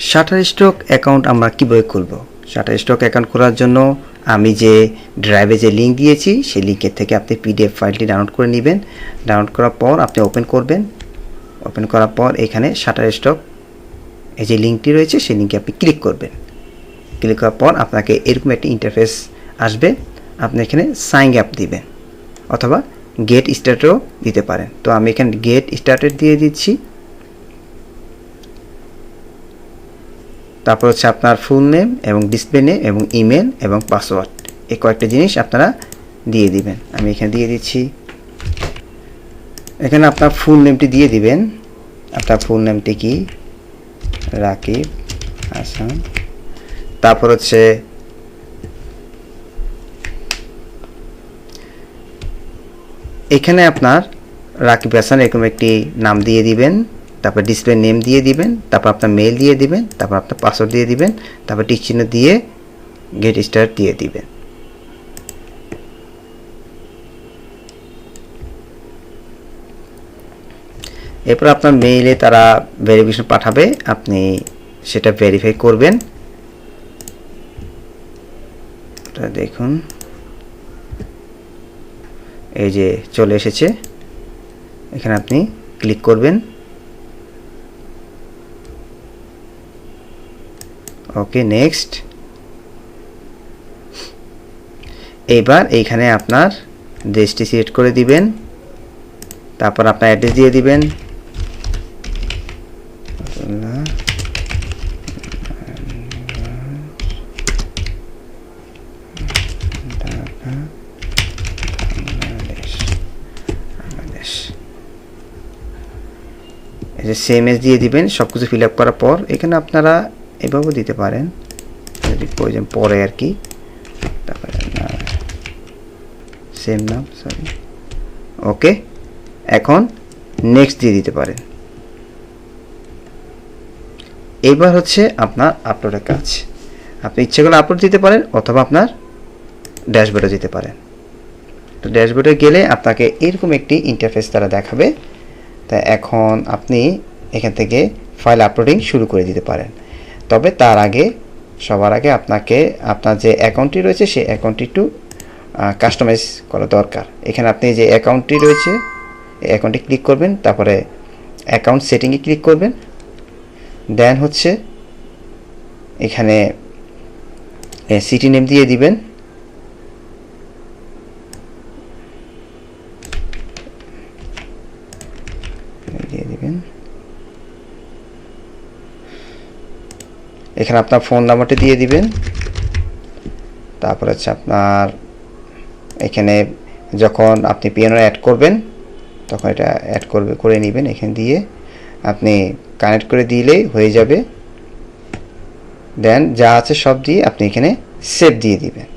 Shutterstock account আমরা কীভাবে খুলব? শাটারস্টক অ্যাকাউন্ট খোলার জন্য আমি যে ড্রাইভে যে লিঙ্ক দিয়েছি সেই লিঙ্কের থেকে আপনি পিডিএফ ফাইলটি ডাউনলোড করে নেবেন। ডাউনলোড করার পর আপনি ওপেন করবেন। ওপেন করার পর এখানে শাটারস্টক এই যে লিঙ্কটি রয়েছে সেই লিঙ্কে আপনি ক্লিক করবেন। ক্লিক করার পর আপনাকে এরকম একটি ইন্টারফেস আসবে। আপনি এখানে সাইন আপ দিবেন অথবা গেট স্টার্টও দিতে পারেন। তো আমি এখানে গেট স্টার্টেড দিয়ে দিচ্ছি। তারপর হচ্ছে আপনার ফুল নেম এবং ডিসপ্লে নেম এবং ইমেল এবং পাসওয়ার্ড, এই কয়েকটা জিনিস আপনারা দিয়ে দিবেন। আমি এখানে দিয়ে দিচ্ছি। এখানে আপনার ফুল নেমটি দিয়ে দিবেন। আপনার ফুল নেমটি কি? রাকিব হাসান। তারপর হচ্ছে এখানে আপনার রাকিব হাসান এরকম একটি নাম দিয়ে দিবেন। তারপর ডিসপ্লে নেম দিয়ে দিবেন। তারপর আপনার মেল দিয়ে দিবেন। তারপর আপনার পাসওয়ার্ড দিয়ে দিবেন। তারপর টিক চিহ্ন দিয়ে গেট স্টার্ট দিয়ে দিবেন। এরপর আপনার মেইলে তারা ভেরিফিকেশন পাঠাবে, আপনি সেটা ভেরিফাই করবেন। দেখুন এই যে চলে এসেছে, এখানে আপনি ক্লিক করবেন। ওকে, নেক্সট। এবার এইখানে আপনার দেশটি সিলেক্ট করে দিবেন। তারপর আপনার অ্যাড্রেস দিয়ে দিবেন। এই যে সেম এজ দিয়ে দিবেন। সব কিছু ফিল আপ করার পর এখানে আপনারা এভাবেও দিতে পারেন যদি প্রয়োজন পরে আর কি। তারপরে সেম নাম, সরি। ওকে, এখন নেক্সট দিয়ে দিতে পারেন। এবার হচ্ছে আপনার আপলোডের কাজ। আপনি ইচ্ছে করলে আপলোড দিতে পারেন অথবা আপনার ড্যাশবোর্ডে যেতে পারেন। তো ড্যাশবোর্ডে গেলে আপনাকে এরকম একটি ইন্টারফেস তারা দেখাবে। তা এখন আপনি এখান থেকে ফাইল আপলোডিং শুরু করে দিতে পারেন। তবে তার আগে সবার আগে আপনাকে আপনার যে অ্যাকাউন্টটি রয়েছে সেই অ্যাকাউন্টটি একটু কাস্টমাইজ করা দরকার। এখানে আপনি যে অ্যাকাউন্টটি রয়েছে এই অ্যাকাউন্টে ক্লিক করবেন। তারপরে অ্যাকাউন্ট সেটিংয়ে ক্লিক করবেন। দেন হচ্ছে এখানে সিটি নেম দিয়ে দিবেন। এখানে আপনার ফোন নাম্বারটি দিয়ে দিবেন। তারপর হচ্ছে আপনার এখানে যখন আপনি পিএনআর অ্যাড করবেন তখন এটা অ্যাড করে নেবেন। এখানে দিয়ে আপনি কানেক্ট করে দিলেই হয়ে যাবে। দেন যা আছে সব দিয়ে আপনি এখানে সেভ দিয়ে দিবেন।